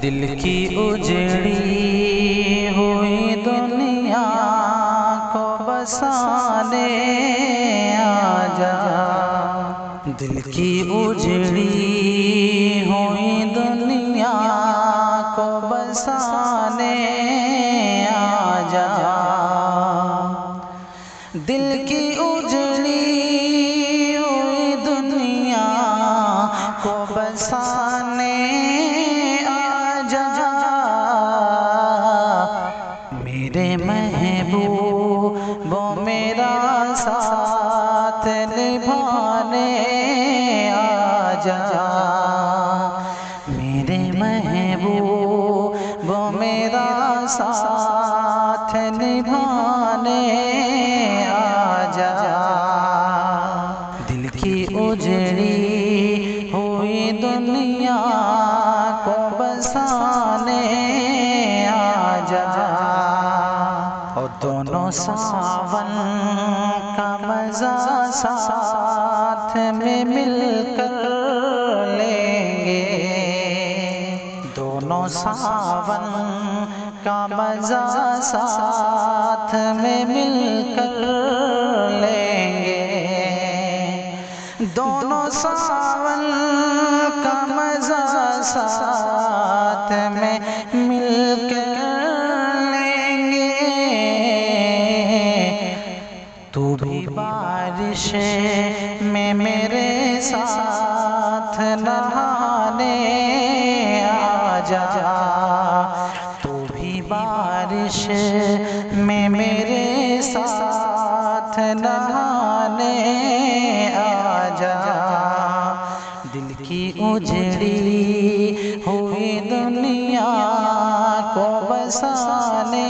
दिल की उजड़ी हुई दुनिया को बसाने आजा। दिल की उजड़ी हुई दुनिया को बसाने आजा। दिल की उजड़ी हुई दुनिया को बसाने मेरे महबूब वो मेरा साथ निभाने आजा। मेरे महबूब वो मेरा साथ निभाने आजा। दिल की उजड़ी हुई दुनिया को बसाने आजा। और दोनों सावन का मजा साथ में मिलकर लेंगे। दोनों सावन का मजा साथ में मिलकर लेंगे। दोनों सावन का मजा साथ में मिलकर तू भी बारिश में मेरे साथ नहाने आजा। तू भी बारिश में मेरे साथ नहाने आजा। दिल की उजड़ी हुई दुनिया को बसाने